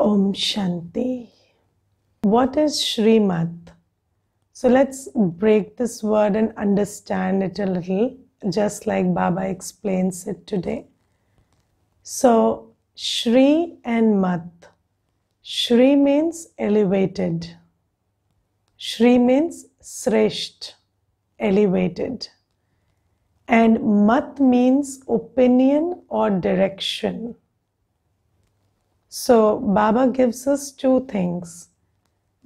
Om Shanti. What is Shrimat? So let's break this word and understand it a little, just like Baba explains it today. So Shri and Mat. Shri means elevated. Shri means Sresht, elevated. And Mat means opinion or direction. So Baba gives us two things.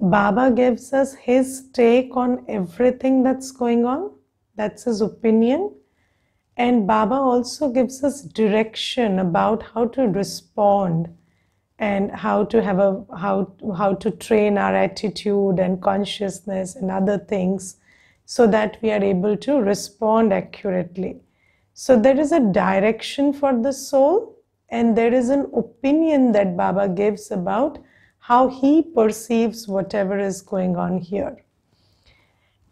Baba gives us his take on everything that's going on. That's his opinion. And Baba also gives us direction about how to respond and how to have how to train our attitude and consciousness and other things so that we are able to respond accurately. So there is a direction for the soul, and there is an opinion that Baba gives about how he perceives whatever is going on here.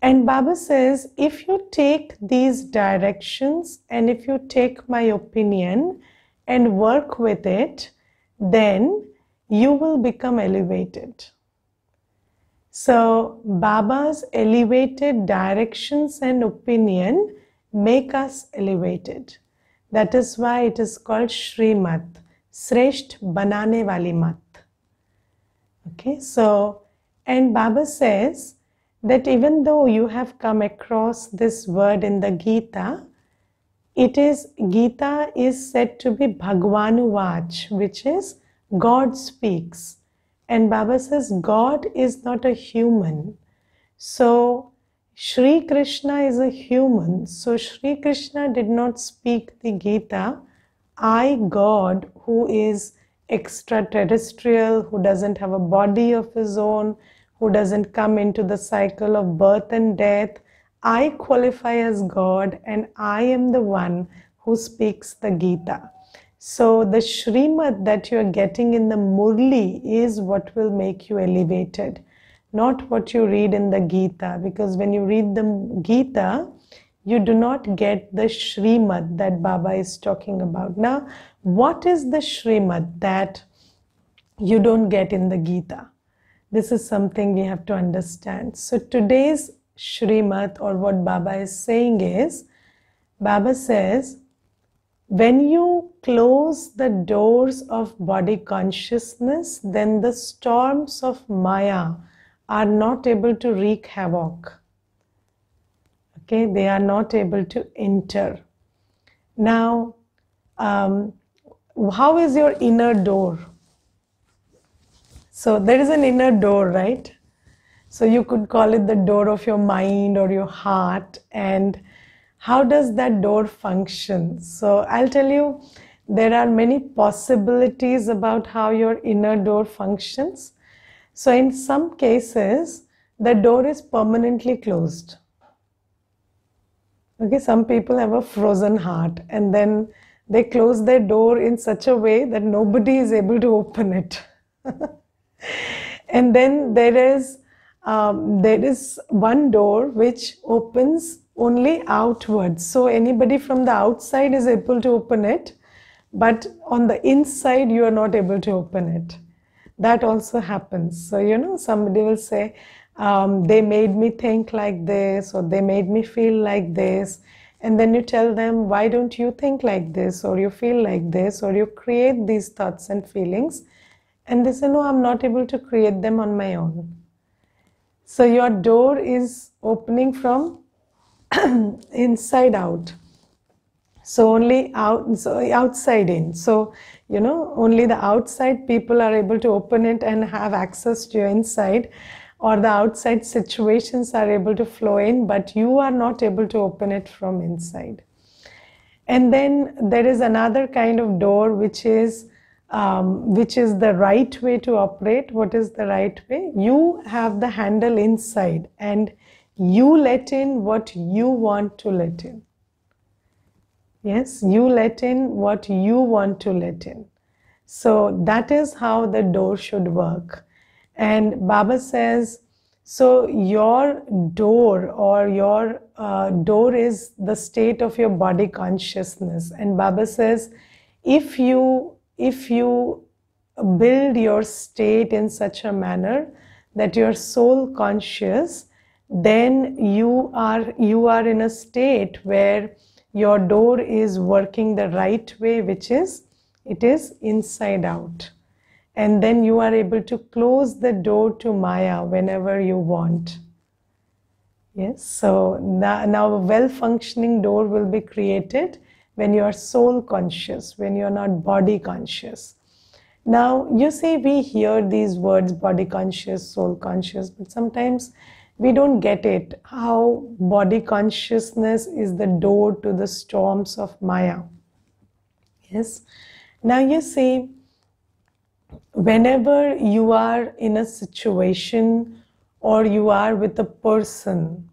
And Baba says, if you take these directions and if you take my opinion and work with it, then you will become elevated. So Baba's elevated directions and opinion make us elevated. That is why it is called Shrimat, Sresht Banane Wali Mat. Okay, so, and Baba says that even though you have come across this word in the Gita, Gita is said to be Bhagwanu Vach, which is God speaks. And Baba says God is not a human. So Shri Krishna is a human. So Shri Krishna did not speak the Gita. I, God, who is extraterrestrial, who doesn't have a body of his own, who doesn't come into the cycle of birth and death, I qualify as God, and I am the one who speaks the Gita. So the Shrimad that you are getting in the Murli is what will make you elevated, not what you read in the Gita. Because when you read the Gita, you do not get the Shrimad that Baba is talking about. Now, what is the Shrimad that you don't get in the Gita? This is something we have to understand. So today's Shrimad, or what Baba is saying is, Baba says, when you close the doors of body consciousness, then the storms of Maya are not able to wreak havoc. Okay, they are not able to enter. Now, how is your inner door? So there is an inner door, right? So you could call it the door of your mind or your heart. And how does that door function? So I'll tell you, there are many possibilities about how your inner door functions. So in some cases, the door is permanently closed. Okay, some people have a frozen heart, and then they close their door in such a way that nobody is able to open it. And then there is one door which opens only outwards. So anybody from the outside is able to open it, but on the inside you are not able to open it. That also happens. So, somebody will say, they made me think like this, or they made me feel like this. And then you tell them, why don't you think like this, or you feel like this, or you create these thoughts and feelings. And they say, no, I'm not able to create them on my own. So your door is opening from inside out. So only outside in. So, only the outside people are able to open it and have access to your inside, or the outside situations are able to flow in, but you are not able to open it from inside. And then there is another kind of door which is the right way to operate. What is the right way? You have the handle inside and you let in what you want to let in. Yes, you let in what you want to let in. So that is how the door should work. And Baba says, so your door, or your door is the state of your body consciousness. And Baba says, if you build your state in such a manner that you're soul conscious, then you are in a state where your door is working the right way, which is it is inside out. And then you are able to close the door to Maya whenever you want. Yes, so now a well-functioning door will be created when you are soul conscious, when you are not body conscious. Now, you see, we hear these words, body conscious, soul conscious, but sometimes we don't get it, how body consciousness is the door to the storms of Maya. Yes. Now, you see, whenever you are in a situation or you are with a person,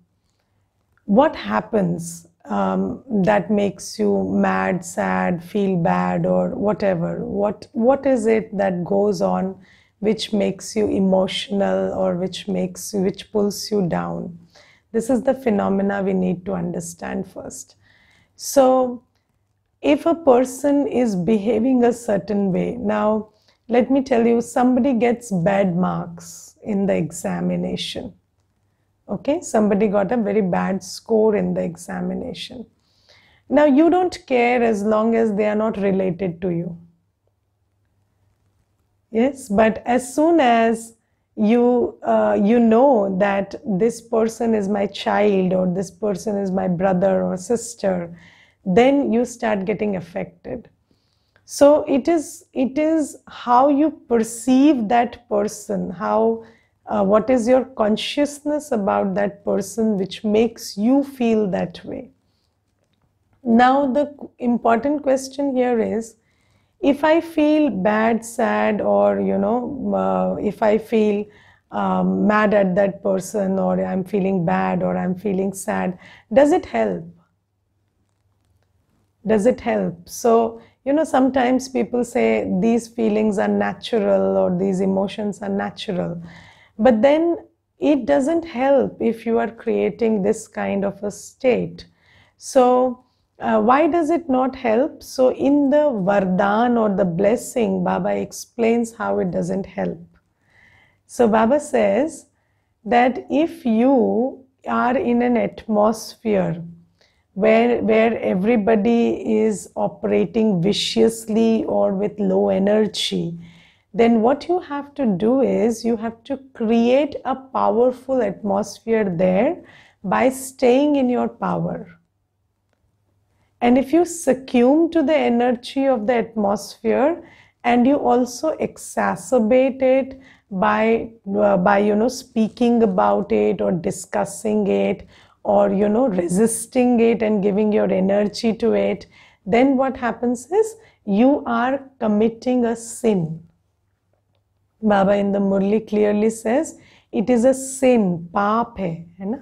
what happens that makes you mad, sad, feel bad, or whatever? What is it that goes on which makes you emotional or which pulls you down? This is the phenomena we need to understand first. So if a person is behaving a certain way, now let me tell you, somebody gets bad marks in the examination. Okay, somebody got a very bad score in the examination. Now you don't care as long as they are not related to you. Yes, but as soon as you know that this person is my child or this person is my brother or sister, then you start getting affected. So it is how you perceive that person, how what is your consciousness about that person which makes you feel that way. Now the important question here is, if I feel bad, sad, or if I feel mad at that person, or I'm feeling bad, or I'm feeling sad, does it help? Does it help? So, sometimes people say these feelings are natural or these emotions are natural. But then it doesn't help if you are creating this kind of a state. So, why does it not help? So, in the Vardhan or the blessing, Baba explains how it doesn't help. So, Baba says that if you are in an atmosphere where everybody is operating viciously or with low energy, then what you have to do is you have to create a powerful atmosphere there by staying in your power. And if you succumb to the energy of the atmosphere and you also exacerbate it by speaking about it or discussing it, or resisting it and giving your energy to it, then what happens is you are committing a sin. Baba in the Murli clearly says it is a sin, paap hai na?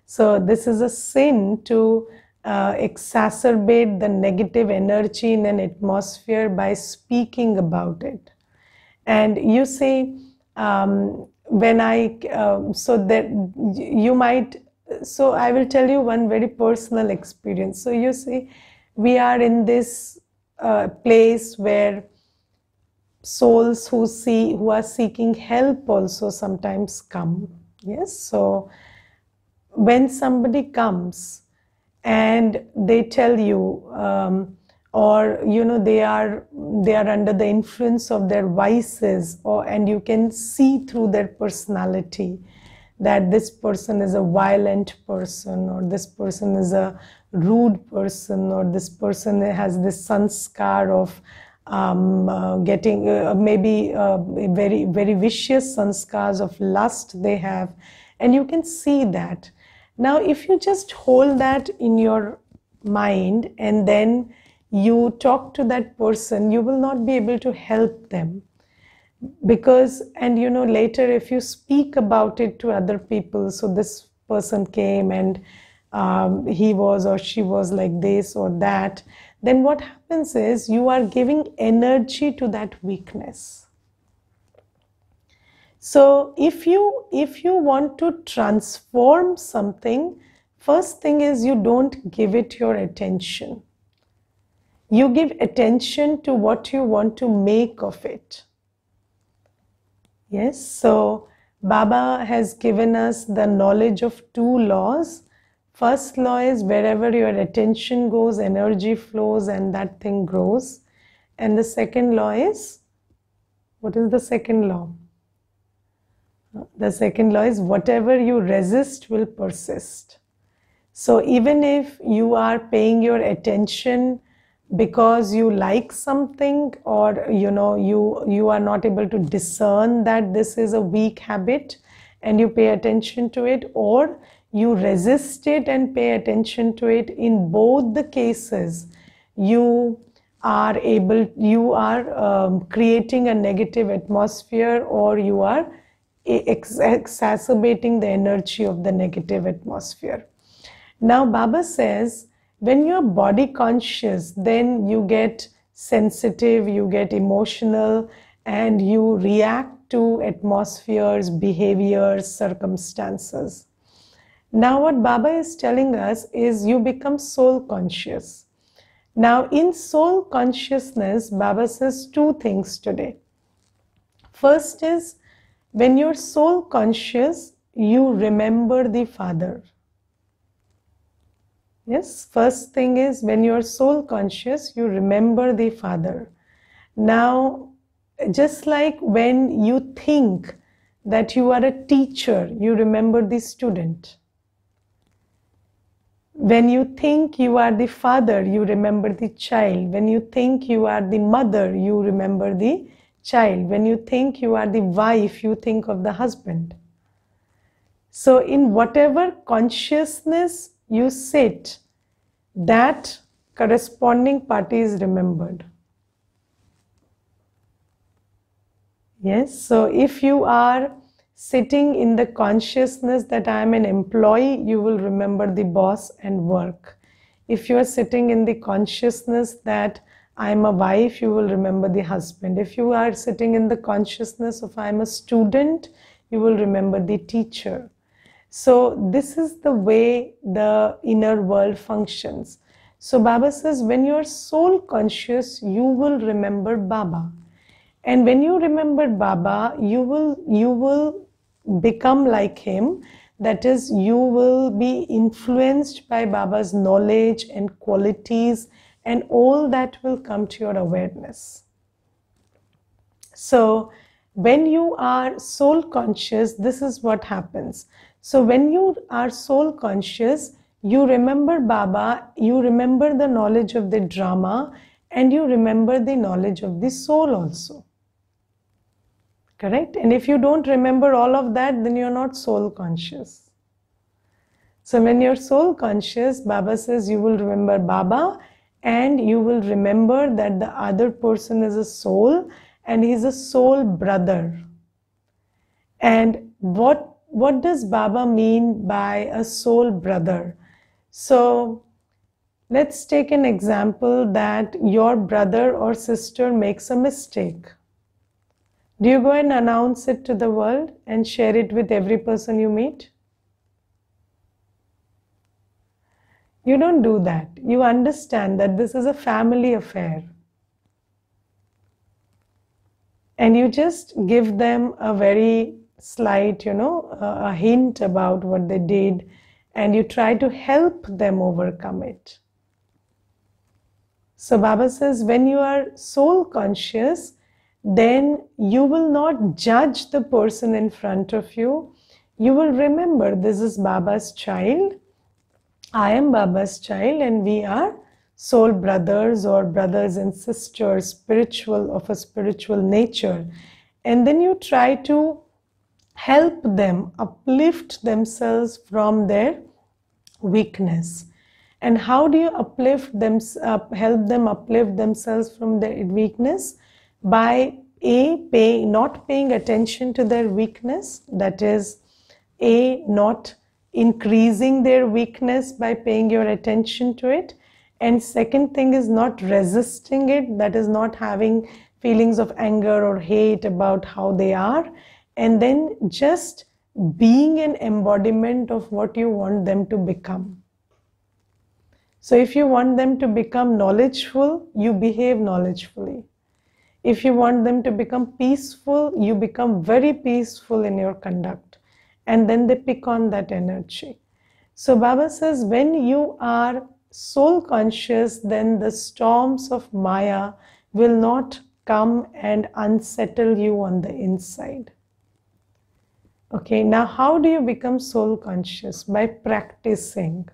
So this is a sin to exacerbate the negative energy in an atmosphere by speaking about it. And you see, when so that you might. So I will tell you one very personal experience. So you see, we are in this place where souls who are seeking help also sometimes come. Yes. So when somebody comes and they tell you, or they are under the influence of their vices, and you can see through their personality that this person is a violent person, or this person is a rude person, or this person has this sanskar of getting maybe very, very vicious sanskars of lust they have, and you can see that. Now, if you just hold that in your mind and then you talk to that person, you will not be able to help them. Because, and later if you speak about it to other people, so this person came and he was or she was like this or that, then what happens is you are giving energy to that weakness. So if you want to transform something, first thing is you don't give it your attention. You give attention to what you want to make of it. Yes, so Baba has given us the knowledge of two laws. First law is wherever your attention goes, energy flows and that thing grows. And the second law is, what is the second law? The second law is whatever you resist will persist. So even if you are paying your attention because you like something, or you are not able to discern that this is a weak habit and you pay attention to it, or you resist it and pay attention to it, in both the cases you are creating a negative atmosphere, or you are exacerbating the energy of the negative atmosphere. Now Baba says, when you're body conscious, then you get sensitive, you get emotional, and you react to atmospheres, behaviors, circumstances. Now what Baba is telling us is you become soul conscious. Now in soul consciousness, Baba says two things today. First is, when you're soul conscious, you remember the Father. Yes, first thing is, when you are soul conscious, you remember the Father. Now, just like when you think that you are a teacher, you remember the student. When you think you are the father, you remember the child. When you think you are the mother, you remember the child. When you think you are the wife, you think of the husband. So in whatever consciousness you sit, that corresponding party is remembered. Yes, so if you are sitting in the consciousness that I am an employee, you will remember the boss and work. If you are sitting in the consciousness that I am a wife, you will remember the husband. If you are sitting in the consciousness of I am a student, you will remember the teacher. So this is the way the inner world functions. So Baba says, when you are soul conscious, you will remember Baba. And when you remember Baba, you will become like him. That is, you will be influenced by Baba's knowledge and qualities, and all that will come to your awareness. So when you are soul conscious, this is what happens. So when you are soul conscious, you remember Baba, you remember the knowledge of the drama, and you remember the knowledge of the soul also. Correct? And if you don't remember all of that, then you're not soul conscious. So when you're soul conscious, Baba says you will remember Baba, and you will remember that the other person is a soul, and he's a soul brother. And what does Baba mean by a soul brother? So let's take an example that your brother or sister makes a mistake. Do you go and announce it to the world and share it with every person you meet? You don't do that. You understand that this is a family affair. And you just give them a very slight, a hint about what they did, and you try to help them overcome it. So Baba says, when you are soul conscious, then you will not judge the person in front of you. You will remember, this is Baba's child, I am Baba's child, and we are soul brothers or brothers and sisters, spiritual, of a spiritual nature. And then you try to help them uplift themselves from their weakness. And how do you uplift them, help them uplift themselves from their weakness? By not paying attention to their weakness, that is, not increasing their weakness by paying your attention to it. And second thing is not resisting it, that is, not having feelings of anger or hate about how they are, and then just being an embodiment of what you want them to become. So if you want them to become knowledgeful, you behave knowledgefully. If you want them to become peaceful, you become very peaceful in your conduct, and then they pick on that energy. So Baba says, when you are soul conscious, then the storms of Maya will not come and unsettle you on the inside. Okay, now how do you become soul conscious? By practicing.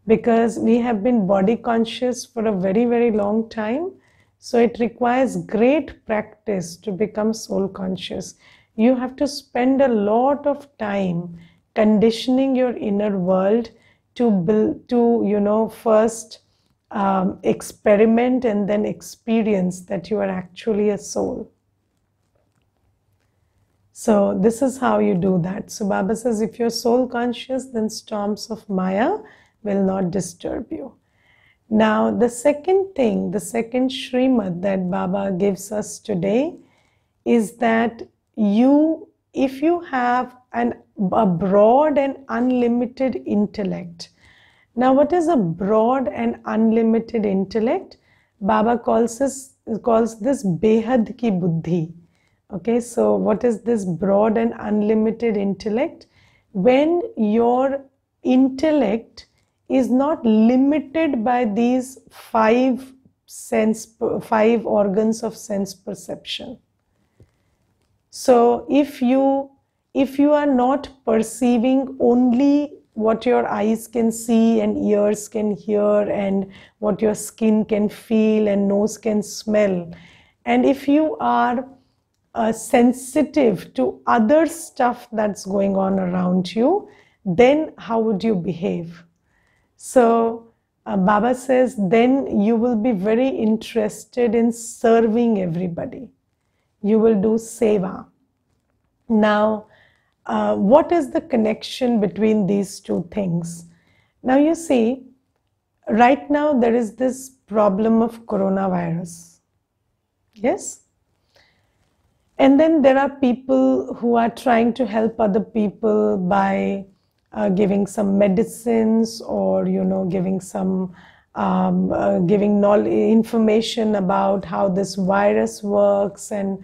Because we have been body conscious for a very, very long time. So it requires great practice to become soul conscious. You have to spend a lot of time conditioning your inner world to build, to first experiment and then experience that you are actually a soul. So this is how you do that. So Baba says, if you're soul conscious, then storms of Maya will not disturb you. Now, the second thing, the second Srimad that Baba gives us today is that if you have a broad and unlimited intellect. Now, what is a broad and unlimited intellect? Baba calls this Behad ki buddhi. Okay, so what is this broad and unlimited intellect? When your intellect is not limited by these five organs of sense perception. So if you are not perceiving only what your eyes can see and ears can hear and what your skin can feel and nose can smell, and if you are sensitive to other stuff that's going on around you, then how would you behave? So Baba says, then you will be very interested in serving everybody. You will do seva. Now, what is the connection between these two things? Now you see, right now there is this problem of coronavirus. Yes? And then there are people who are trying to help other people by giving some medicines or, giving some, giving information about how this virus works, and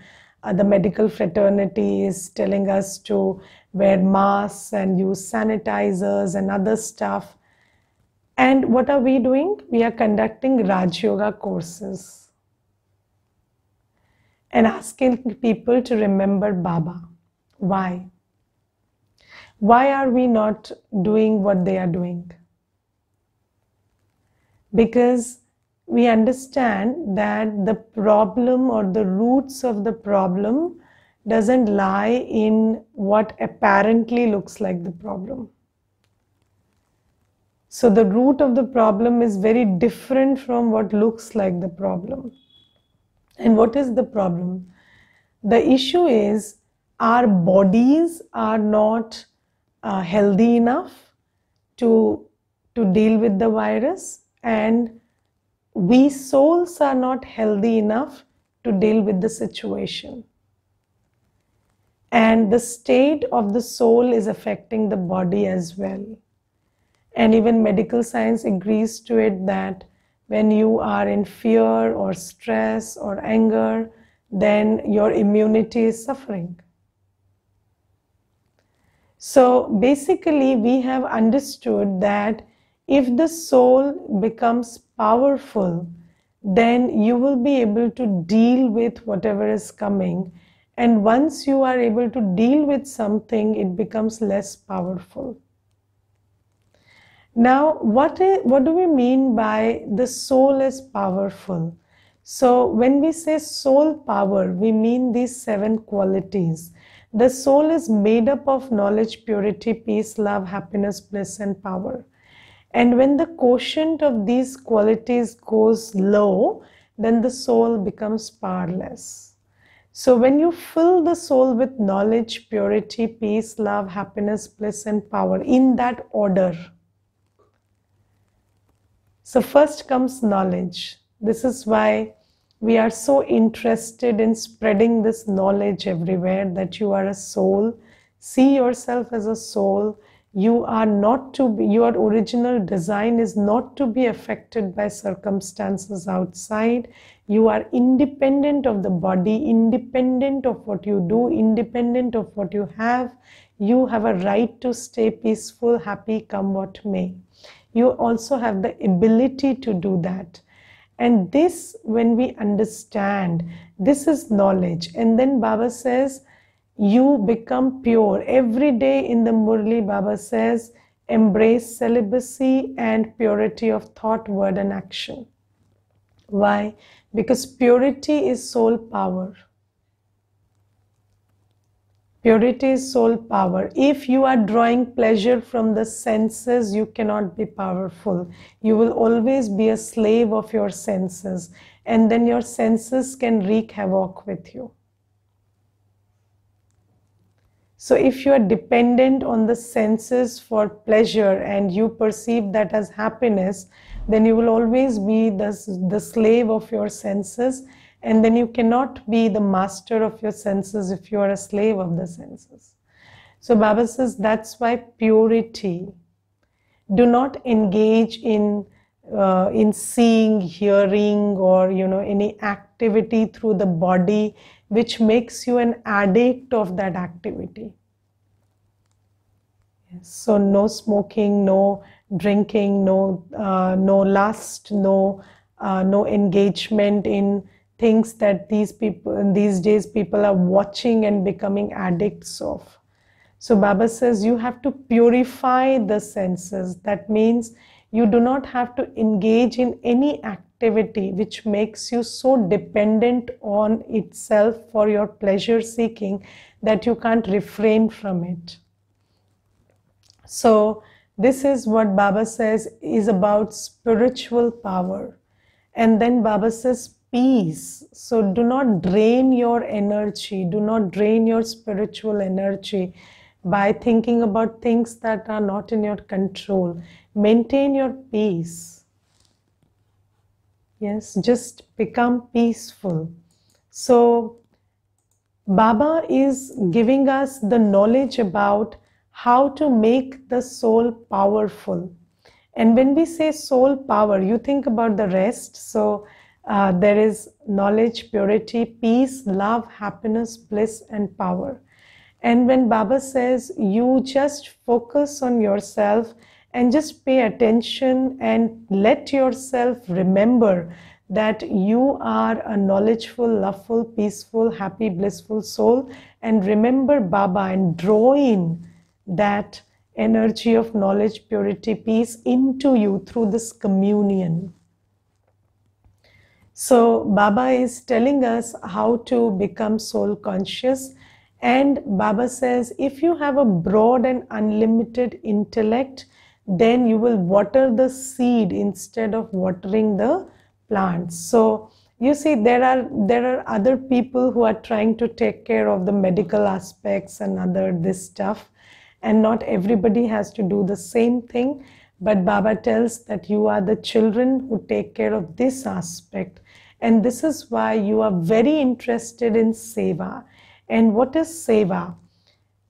the medical fraternity is telling us to wear masks and use sanitizers and other stuff. And what are we doing? We are conducting Raj Yoga courses and asking people to remember Baba. Why? Why are we not doing what they are doing? Because we understand that the problem or the roots of the problem doesn't lie in what apparently looks like the problem. So the root of the problem is very different from what looks like the problem. And what is the problem? The issue is our bodies are not healthy enough to deal with the virus, and we souls are not healthy enough to deal with the situation. And the state of the soul is affecting the body as well. And even medical science agrees to it that when you are in fear or stress or anger, then your immunity is suffering. So basically, we have understood that if the soul becomes powerful, then you will be able to deal with whatever is coming. And once you are able to deal with something, it becomes less powerful. Now, what do we mean by the soul is powerful? So when we say soul power, we mean these 7 qualities. The soul is made up of knowledge, purity, peace, love, happiness, bliss, and power. And when the quotient of these qualities goes low, then the soul becomes powerless. So when you fill the soul with knowledge, purity, peace, love, happiness, bliss, and power, in that order. So first comes knowledge. This is why we are so interested in spreading this knowledge everywhere, that you are a soul. See yourself as a soul. You are not to be, your original design is not to be affected by circumstances outside. You are independent of the body, independent of what you do, independent of what you have. You have a right to stay peaceful, happy, come what may. You also have the ability to do that. And this, when we understand, this is knowledge. And then Baba says, you become pure. Every day in the Murli, Baba says, embrace celibacy and purity of thought, word, and action. Why? Because purity is soul power. Purity is soul power. If you are drawing pleasure from the senses, you cannot be powerful. You will always be a slave of your senses, and then your senses can wreak havoc with you. So if you are dependent on the senses for pleasure and you perceive that as happiness, then you will always be the slave of your senses, and then you cannot be the master of your senses if you are a slave of the senses. So Baba says that's why purity. Do not engage in seeing, hearing, or any activity through the body which makes you an addict of that activity. Yes. So no smoking, no drinking, no lust, no engagement in things that these days people are watching and becoming addicts of. So Baba says you have to purify the senses. That means you do not have to engage in any activity which makes you so dependent on itself for your pleasure seeking that you can't refrain from it. So this is what Baba says is about spiritual power. And then Baba says peace. So do not drain your energy, do not drain your spiritual energy by thinking about things that are not in your control. Maintain your peace. Yes, just become peaceful. So Baba is giving us the knowledge about how to make the soul powerful. And when we say soul power, you think about the rest. So there is knowledge, purity, peace, love, happiness, bliss, and power. And when Baba says you just focus on yourself and just pay attention and let yourself remember that you are a knowledgeful, loveful, peaceful, happy, blissful soul, and remember Baba and draw in that energy of knowledge, purity, peace into you through this communion. So Baba is telling us how to become soul conscious. And Baba says, if you have a broad and unlimited intellect, then you will water the seed instead of watering the plants. So you see, there are other people who are trying to take care of the medical aspects and this stuff. And not everybody has to do the same thing. But Baba tells that you are the children who take care of this aspect. And this is why you are very interested in seva. And what is seva?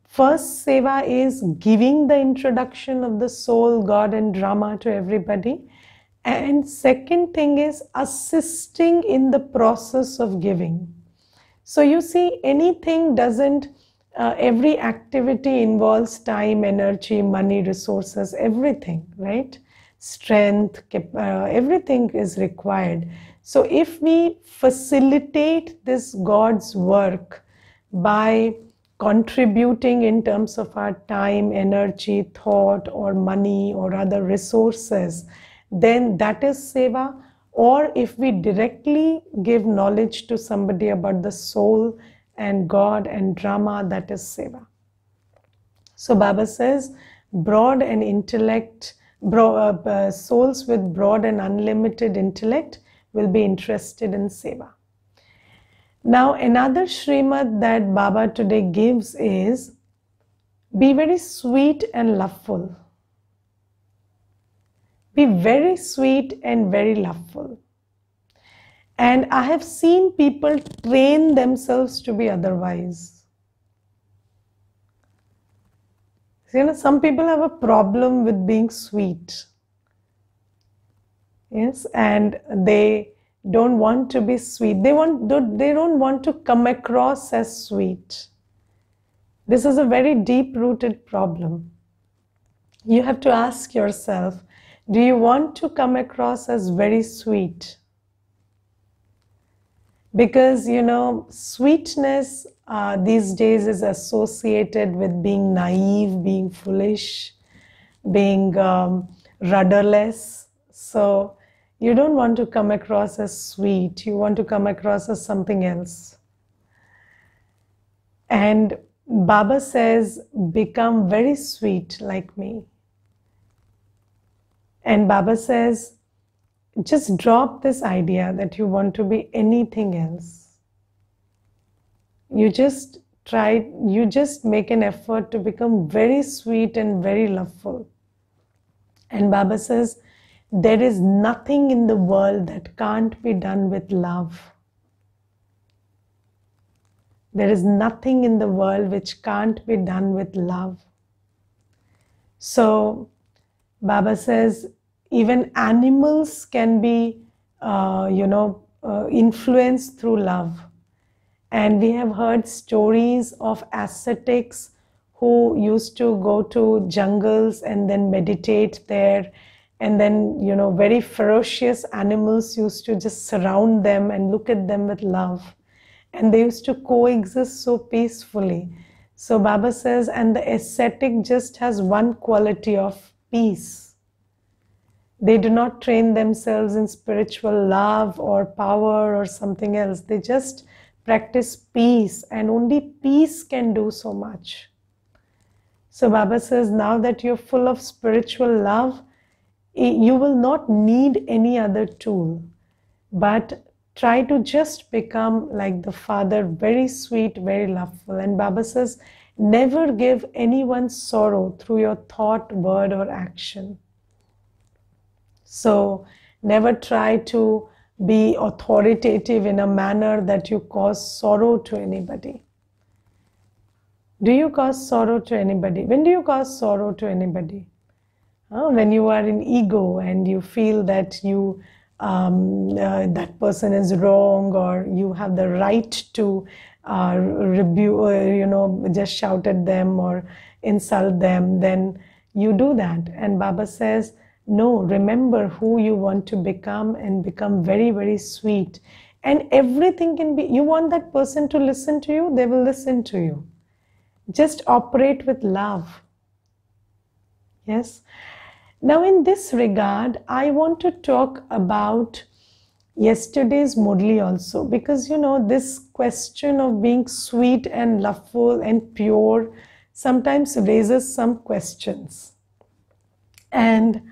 First, seva is giving the introduction of the soul, God, and drama to everybody. And second thing is assisting in the process of giving. So you see, anything doesn't, every activity involves time, energy, money, resources, everything, right? Strength, everything is required. So if we facilitate this God's work by contributing in terms of our time, energy, thought, or money, or other resources, then that is seva. Or if we directly give knowledge to somebody about the soul and God and drama, that is seva. So Baba says, broad and intellect, souls with broad and unlimited intellect will be interested in seva. Now another Srimad that Baba today gives is, be very sweet and loveful. Be very sweet and very loveful. And I have seen people train themselves to be otherwise. So, some people have a problem with being sweet. Yes, and they don't want to be sweet. They don't want to come across as sweet. This is a very deep-rooted problem. You have to ask yourself, do you want to come across as very sweet? Because, sweetness these days is associated with being naive, being foolish, being rudderless. So you don't want to come across as sweet. You want to come across as something else. And Baba says, become very sweet like me. And Baba says, just drop this idea that you want to be anything else. You just make an effort to become very sweet and very loveful. And Baba says, there is nothing in the world that can't be done with love. There is nothing in the world which can't be done with love. So Baba says, even animals can be, influenced through love. And we have heard stories of ascetics who used to go to jungles and then meditate there. And then, very ferocious animals used to just surround them and look at them with love. And they used to coexist so peacefully. So Baba says, and the ascetic just has one quality of peace. They do not train themselves in spiritual love or power or something else. They just practice peace, and only peace can do so much. So Baba says, now that you're full of spiritual love, you will not need any other tool, but try to just become like the Father, very sweet, very loveful. And Baba says, never give anyone sorrow through your thought, word, or action. So never try to be authoritative in a manner that you cause sorrow to anybody. Do you cause sorrow to anybody? When do you cause sorrow to anybody? When you are in ego and you feel that that person is wrong, or you have the right to rebuke, just shout at them or insult them, then you do that. And Baba says, no, remember who you want to become and become very, very sweet. And everything can be, you want that person to listen to you, they will listen to you. Just operate with love. Yes. Now in this regard, I want to talk about yesterday's Murli also, because this question of being sweet and loveful and pure sometimes raises some questions. And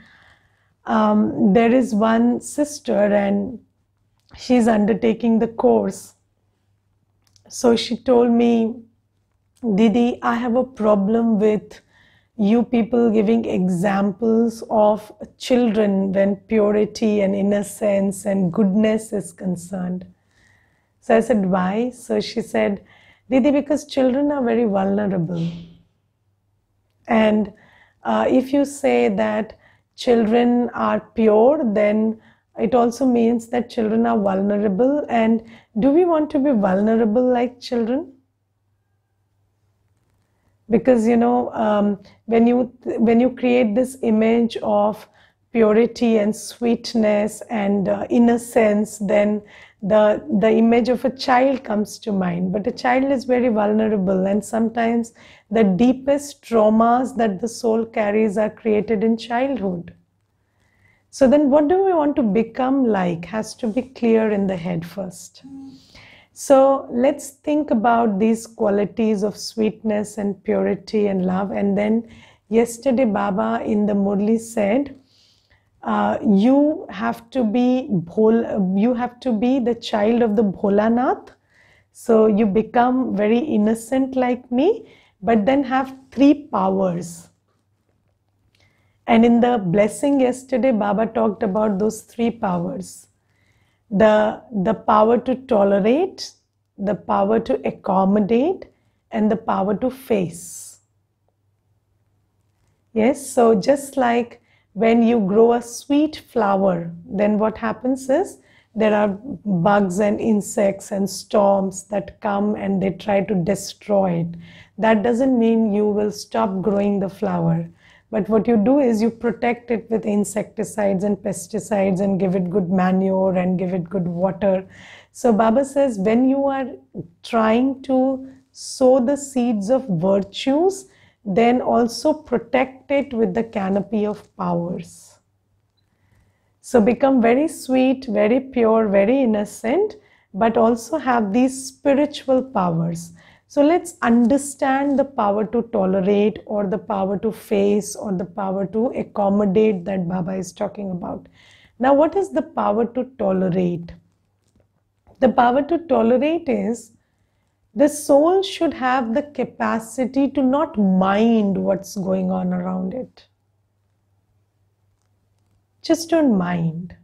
there is one sister and she's undertaking the course. So she told me, Didi, I have a problem with you people giving examples of children when purity and innocence and goodness is concerned. So I said, why? So she said, Didi, because children are very vulnerable. And if you say that children are pure, then it also means that children are vulnerable. And do we want to be vulnerable like children? Because when you create this image of purity and sweetness and innocence, then the image of a child comes to mind. But a child is very vulnerable, and sometimes the deepest traumas that the soul carries are created in childhood. So then what do we want to become like has to be clear in the head first. So let's think about these qualities of sweetness and purity and love. And then yesterday Baba in the Murli said, you have to be the child of the Bholanath. So you become very innocent like me, but then have 3 powers. And in the blessing yesterday, Baba talked about those 3 powers. The power to tolerate, the power to accommodate, and the power to face. Yes, so just like when you grow a sweet flower, then what happens is there are bugs and insects and storms that come and they try to destroy it. That doesn't mean you will stop growing the flower. But what you do is you protect it with insecticides and pesticides and give it good manure and give it good water. So Baba says when you are trying to sow the seeds of virtues, then also protect it with the canopy of powers. So become very sweet, very pure, very innocent, but also have these spiritual powers. So let's understand the power to tolerate or the power to face or the power to accommodate that Baba is talking about. Now, what is the power to tolerate? The power to tolerate is the soul should have the capacity to not mind what's going on around it. Just don't mind.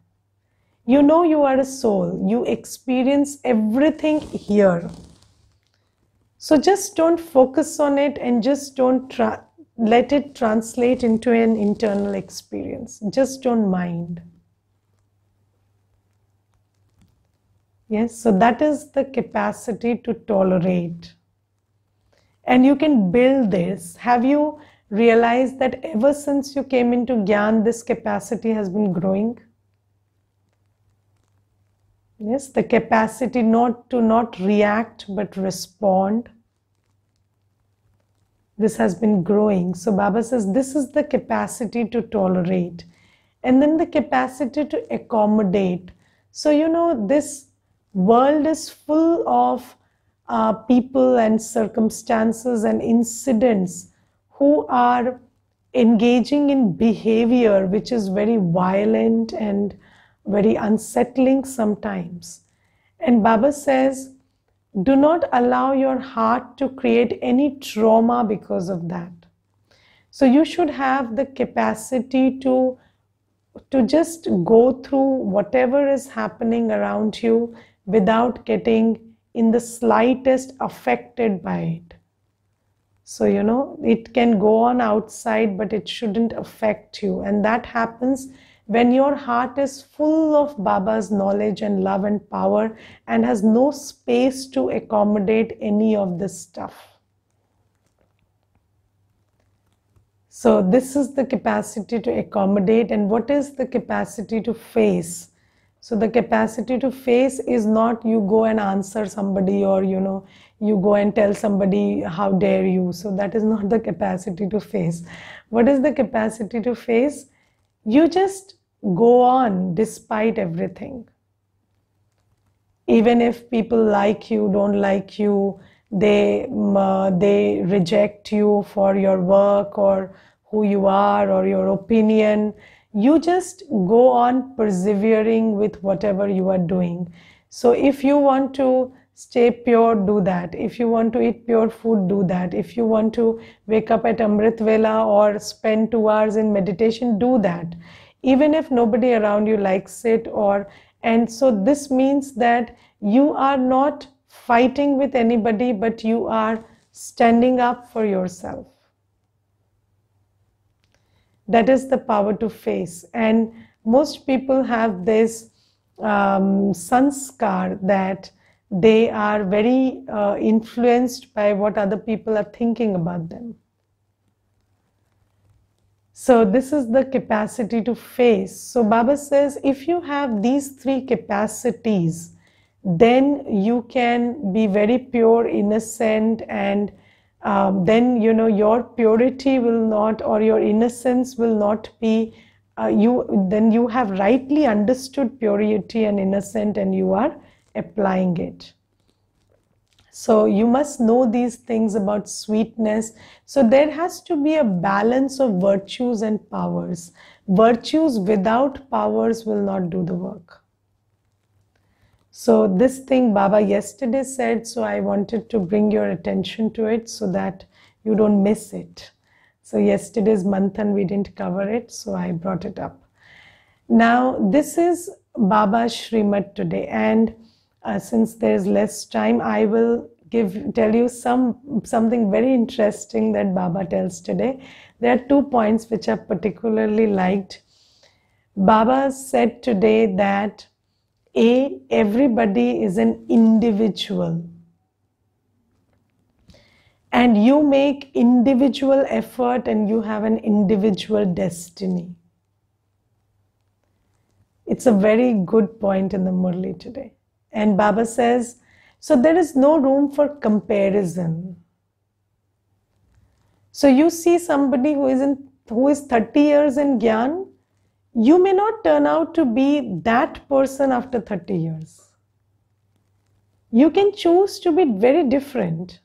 You know you are a soul. You experience everything here. So just don't focus on it and just don't let it translate into an internal experience. Just don't mind. Yes, so that is the capacity to tolerate. And you can build this. Have you realized that ever since you came into Gyan, this capacity has been growing? Yes, the capacity not to not react but respond. This has been growing. So Baba says this is the capacity to tolerate. And then the capacity to accommodate. So, you know, this world is full of people and circumstances and incidents who are engaging in behavior which is very violent and very unsettling sometimes. And Baba says, do not allow your heart to create any trauma because of that. So you should have the capacity to just go through whatever is happening around you without getting in the slightest affected by it. So, you know, it can go on outside, but it shouldn't affect you. And that happens when your heart is full of Baba's knowledge and love and power and has no space to accommodate any of this stuff. So this is the capacity to accommodate. And what is the capacity to face? So the capacity to face is not you go and answer somebody or, you know, you go and tell somebody, how dare you? So that is not the capacity to face. What is the capacity to face? You just go on despite everything. Even if people like you, don't like you, they reject you for your work or who you are or your opinion, you just go on persevering with whatever you are doing. So if you want to stay pure, do that. If you want to eat pure food, do that. If you want to wake up at Amrit Vela or spend 2 hours in meditation, do that. Even if nobody around you likes it, and so this means that you are not fighting with anybody, but you are standing up for yourself. That is the power to face. And most people have this sanskar that they are very influenced by what other people are thinking about them. So this is the capacity to face. So Baba says, if you have these 3 capacities, then you can be very pure, innocent, and then, you know, your purity will not, or your innocence will not be, then you have rightly understood purity and innocent and you are applying it. So you must know these things about sweetness. So there has to be a balance of virtues and powers. Virtues without powers will not do the work. So this thing Baba yesterday said, so I wanted to bring your attention to it so that you don't miss it. So yesterday's manthan we didn't cover it, so I brought it up. Now this is Baba's Shrimad today, and since there's less time, I will tell you something very interesting that Baba tells today. There are 2 points which I particularly liked. Baba said today that everybody is an individual, and you make individual effort and you have an individual destiny. It's a very good point in the Murli today. And Baba says, so there is no room for comparison. So you see somebody who is 30 years in Gyan, you may not turn out to be that person after 30 years. You can choose to be very different.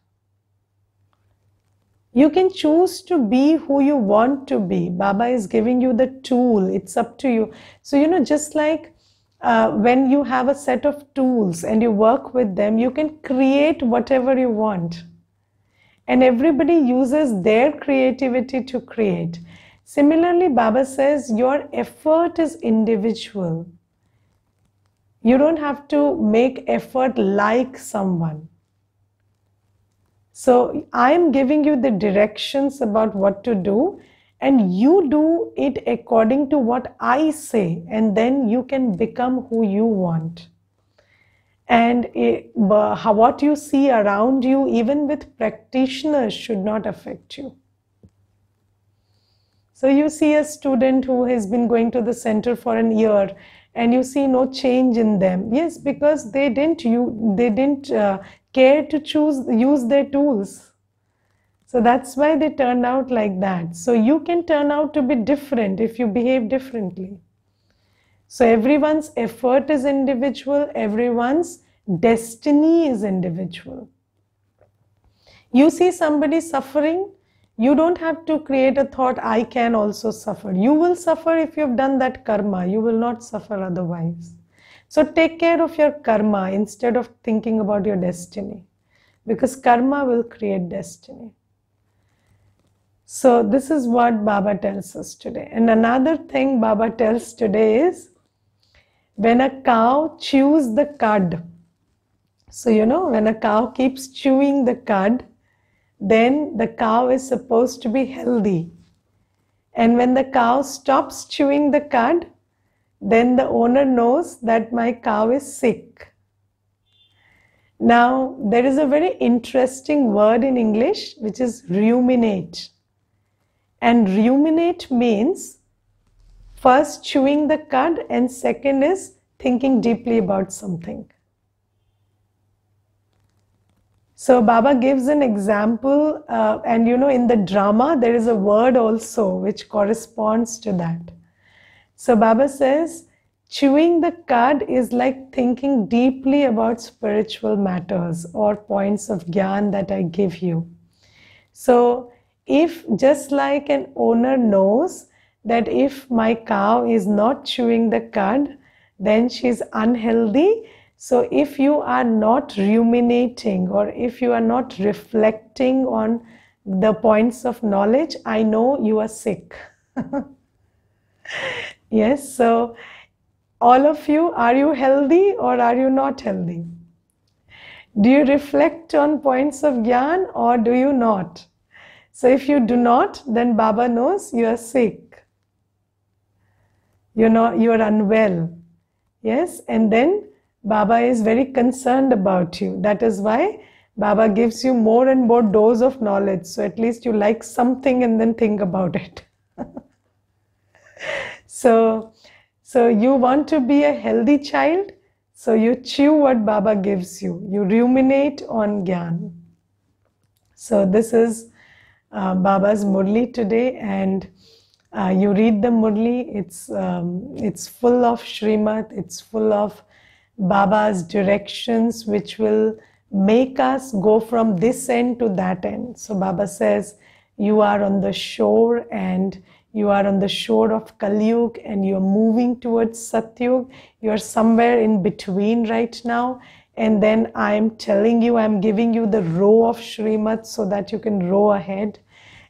You can choose to be who you want to be. Baba is giving you the tool. It's up to you. So, just like when you have a set of tools and you work with them, you can create whatever you want. And everybody uses their creativity to create. Similarly, Baba says your effort is individual. You don't have to make effort like someone. So I am giving you the directions about what to do, and you do it according to what I say, and then you can become who you want. And what you see around you, even with practitioners, should not affect you. So you see a student who has been going to the center for an year, and you see no change in them. Yes, because they didn't care to use their tools. So that's why they turned out like that. So you can turn out to be different if you behave differently. So everyone's effort is individual, everyone's destiny is individual. You see somebody suffering, you don't have to create a thought, I can also suffer. You will suffer if you've done that karma. You will not suffer otherwise. So take care of your karma instead of thinking about your destiny, because karma will create destiny. So this is what Baba tells us today. And another thing Baba tells today is, when a cow chews the cud, so when a cow keeps chewing the cud, then the cow is supposed to be healthy. And when the cow stops chewing the cud, then the owner knows that my cow is sick. Now, there is a very interesting word in English which is ruminate. And ruminate means first chewing the cud, and second is thinking deeply about something. So Baba gives an example, and in the drama there is a word also which corresponds to that. So Baba says, chewing the cud is like thinking deeply about spiritual matters or points of Gyan that I give you. So if, just like an owner knows that if my cow is not chewing the cud, then she's unhealthy. So if you are not ruminating, or if you are not reflecting on the points of knowledge, I know you are sick. Yes, so all of you, are you healthy or are you not healthy? Do you reflect on points of Gyan or do you not? So if you do not, then Baba knows you are sick. You are unwell. Yes, and then Baba is very concerned about you. That is why Baba gives you more and more dose of knowledge. So at least you like something and then think about it. So you want to be a healthy child, so you chew what Baba gives you. You ruminate on Gyan. So this is Baba's Murli today, and you read the Murli. It's full of Shrimad. It's full of Baba's directions, which will make us go from this end to that end. So Baba says, you are on the shore, and you are on the shore of Kalyug, and you're moving towards Satyug. You're somewhere in between right now. And then I'm telling you, I'm giving you the row of Shrimad so that you can row ahead.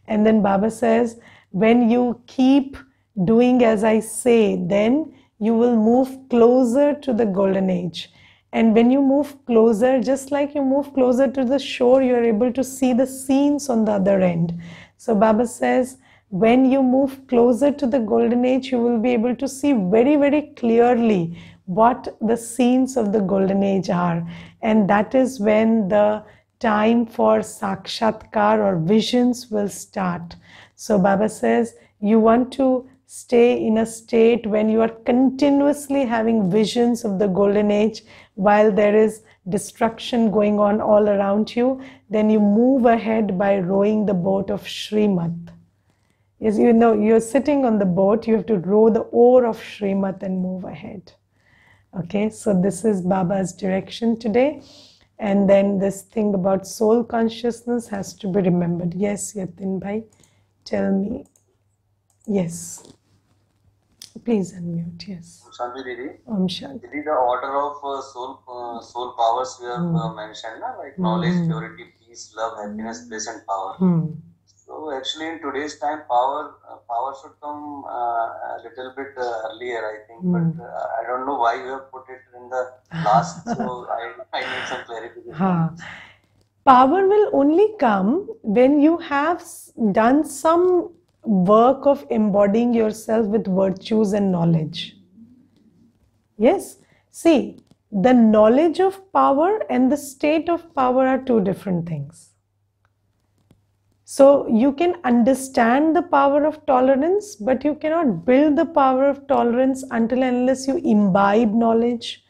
And then Baba says, when you keep doing as I say, then you will move closer to the golden age. And when you move closer, just like you move closer to the shore, you are able to see the scenes on the other end. So Baba says, when you move closer to the golden age, you will be able to see very, very clearly what the scenes of the golden age are. And that is when the time for sakshatkar or visions will start. So Baba says, you want to stay in a state when you are continuously having visions of the golden age while there is destruction going on all around you, then you move ahead by rowing the boat of Srimat. Yes, you know, you're sitting on the boat, you have to row the oar of Srimat and move ahead. Okay, so this is Baba's direction today. And then this thing about soul consciousness has to be remembered. Yes, Yatin Bhai, tell me. Yes. Please unmute, yes. Shanti Didi. Shanti. Didi, the order of soul powers we have mentioned, like knowledge, purity, peace, love, happiness, bliss, and power. So actually, in today's time, power should come a little bit earlier, I think. But I don't know why you have put it in the last. So I need some clarification. Power will only come when you have done some work of embodying yourself with virtues and knowledge. Yes. See, the knowledge of power and the state of power are two different things. So you can understand the power of tolerance, but you cannot build the power of tolerance until and unless you imbibe knowledge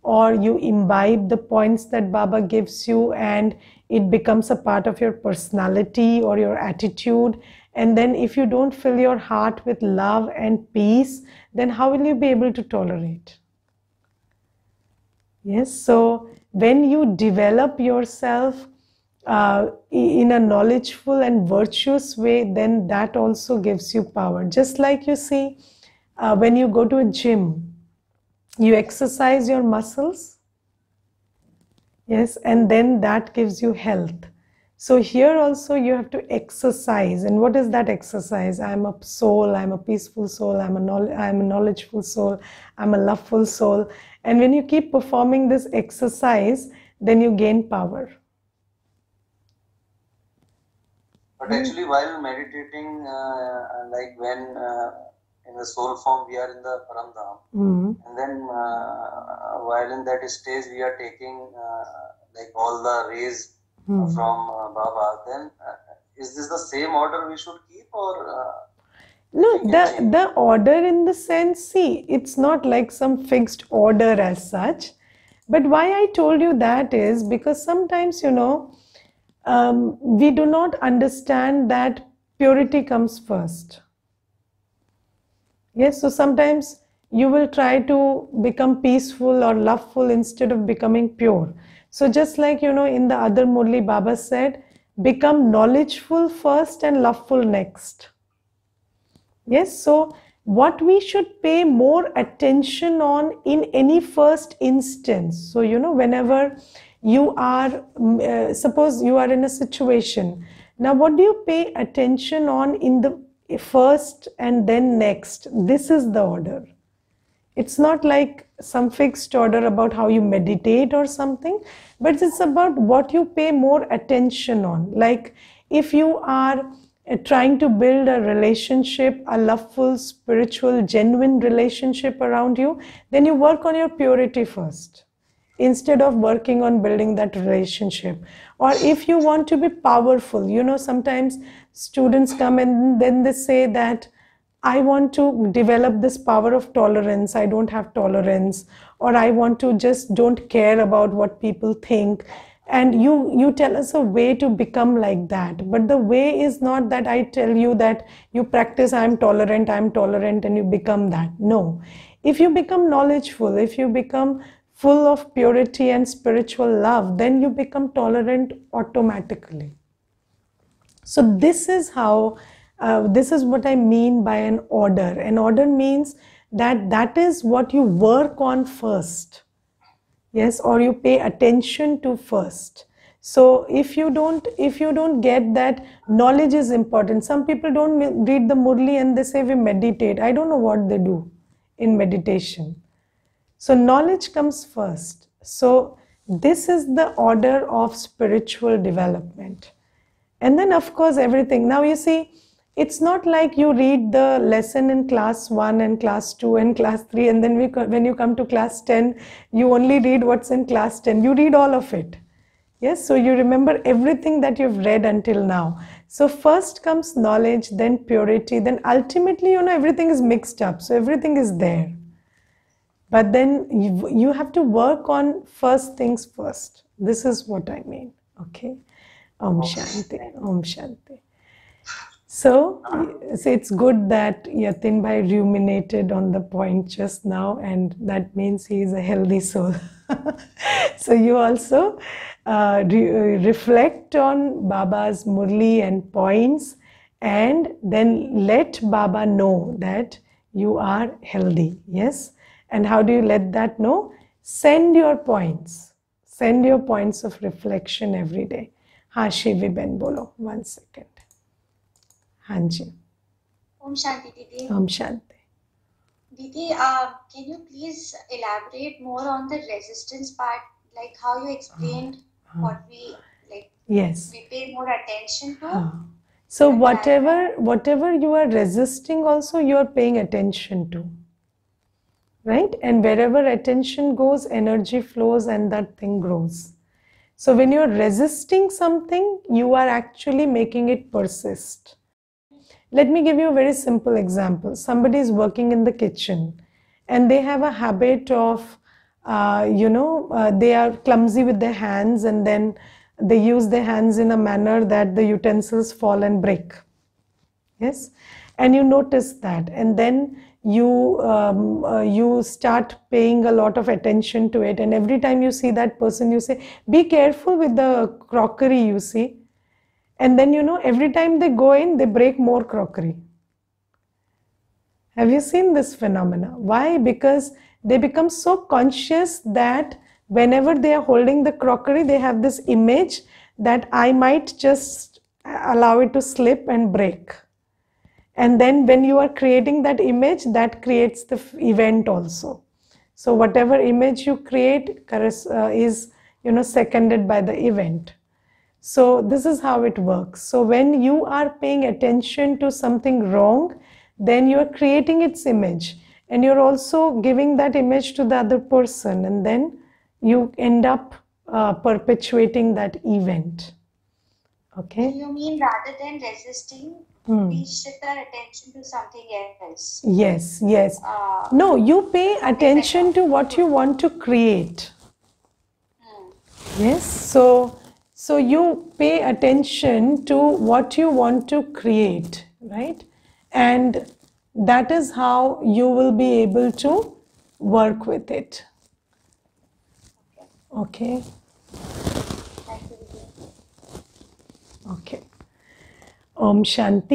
or you imbibe the points that Baba gives you and it becomes a part of your personality or your attitude. And then if you don't fill your heart with love and peace, then how will you be able to tolerate? Yes, so when you develop yourself in a knowledgeful and virtuous way, then that also gives you power. Just like you see, when you go to a gym, you exercise your muscles, yes, and then that gives you health. So here also you have to exercise. And what is that exercise? I'm a soul, I'm a peaceful soul, I'm a knowledgeful soul, I'm a loveful soul. And when you keep performing this exercise, then you gain power. But actually, while meditating, like when in the soul form, we are in the Paramdham. And then while in that stage, we are taking like all the rays from Baba. Then is this the same order we should keep, or no, the order in the sense, see, it's not like some fixed order as such. But why I told you that is because sometimes, you know, we do not understand that purity comes first. Yes, so sometimes you will try to become peaceful or loveful instead of becoming pure. So just like, you know, in the other Murli, Baba said, become knowledgeful first and loveful next. Yes, so what we should pay more attention on in any first instance. So, you know, whenever you are, suppose you are in a situation. Now, what do you pay attention on in the first and then next? This is the order. It's not like some fixed order about how you meditate or something, but it's about what you pay more attention on. Like if you are trying to build a relationship, a loveful, spiritual, genuine relationship around you, then you work on your purity first, instead of working on building that relationship. Or if you want to be powerful, you know, sometimes students come and then they say that I want to develop this power of tolerance, I don't have tolerance, or I want to just don't care about what people think. And you tell us a way to become like that. But the way is not that I tell you that you practice I'm tolerant, and you become that. No. If you become knowledgeful, if you become full of purity and spiritual love, then you become tolerant automatically. So this is how, this is what I mean by an order. An order means that is what you work on first. Yes, or you pay attention to first. So if you don't get that, knowledge is important. Some people don't read the Murli and they say we meditate. I don't know what they do in meditation. So knowledge comes first. So this is the order of spiritual development. And then of course everything. Now you see, it's not like you read the lesson in class 1 and class 2 and class 3, and then when you come to class 10, you only read what's in class 10. You read all of it. Yes, so you remember everything that you've read until now. So first comes knowledge, then purity, then ultimately, everything is mixed up. So everything is there. But then you have to work on first things first. This is what I mean. Okay. Om Shanti. Om Shanti. So it's good that Yatin Bhai ruminated on the point just now, and that means he is a healthy soul. So you also reflect on Baba's Murli and points, and then let Baba know that you are healthy. Yes? And how do you let that know? Send your points. Send your points of reflection every day. हाँ Shivi Ben बोलो 1 second. हाँ जी. Om Shanti Didi. Om Shanti. Didi, can you please elaborate more on the resistance part, like how you explained what we like? Yes. We pay more attention to. So whatever you are resisting, also you are paying attention to. Right? And wherever attention goes, energy flows and that thing grows. So when you're resisting something, you are actually making it persist. Let me give you a very simple example. Somebody is working in the kitchen and they have a habit of, they are clumsy with their hands, and then they use their hands in a manner that the utensils fall and break. Yes? And you notice that, and then you start paying a lot of attention to it, and every time you see that person, you say, be careful with the crockery, you see. And then every time they go in, they break more crockery. Have you seen this phenomena? Why? Because they become so conscious that whenever they are holding the crockery, they have this image that I might just allow it to slip and break. And then when you are creating that image, that creates the event also. So whatever image you create is seconded by the event. So this is how it works. So when you are paying attention to something wrong, then you are creating its image, and you're also giving that image to the other person, and then you end up perpetuating that event. Okay? You mean rather than resisting, we shift our attention to something else? Yes, yes. No, you pay attention to what you want to create. Yes, so you pay attention to what you want to create, right? And that is how you will be able to work with it. Okay? Okay. Om Shanti.